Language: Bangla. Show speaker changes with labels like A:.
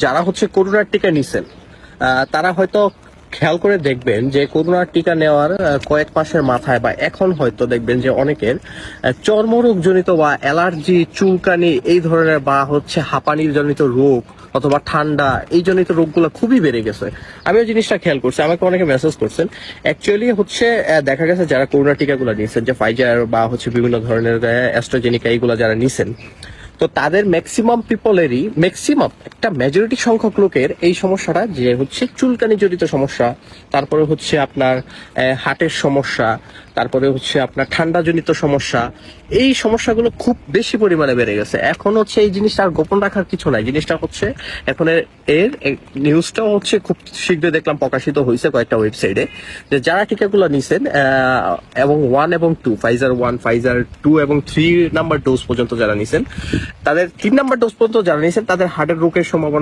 A: যারা হচ্ছে করোনার টিকা নিছেন তারা হয়তো খেয়াল করে দেখবেন যে করোনার টিকা নেওয়ার কয়েক মাসের মাথায় বা এখন হয়তো দেখবেন যে অনেকের চর্মরোগ জনিত বা অ্যালার্জি, চুলকানি এই ধরনের বা হচ্ছে হাঁপানির জনিত রোগ অথবা ঠান্ডা এই জনিত রোগগুলো খুবই বেড়ে গেছে। আমি ওই জিনিসটা খেয়াল করছি, আমাকে অনেকে মেসেজ করছেন। অ্যাকচুয়ালি হচ্ছে দেখা গেছে যারা করোনা টিকাগুলো নিয়েছেন, যে ফাইজার বা হচ্ছে বিভিন্ন ধরনের অ্যাস্ট্রাজেনিকা এইগুলো যারা নিছেন, তো তাদের ম্যাক্সিমাম পিপলেরই একটা মেজরিটি সংখ্যক লোকের এই সমস্যাটা, যে হচ্ছে চুলকানি জড়িত সমস্যা, তারপরে হচ্ছে আপনার হার্টের সমস্যা, তারপরে হচ্ছে আপনার ঠান্ডা জনিত সমস্যা, এই সমস্যাগুলো খুব বেশি পরিমাণে বেড়ে গেছে। এখন হচ্ছে এই জিনিসটা আর গোপন রাখার কিছু নাই, জিনিসটা হচ্ছে এখন এর নিউজটাও হচ্ছে খুব শীঘ্রই দেখলাম প্রকাশিত হয়েছে কয়েকটা ওয়েবসাইটে, যে যারা টিকাগুলো নিছেন এবং 1 এবং 2, ফাইজার 1, ফাইজার 2 এবং 3 নাম্বার ডোজ পর্যন্ত যারা নিছেন, তাদের 3 নাম্বার ডোজ পর্যন্ত যারা নিছেন তাদের হার্টের রোগের সম্ভাবনা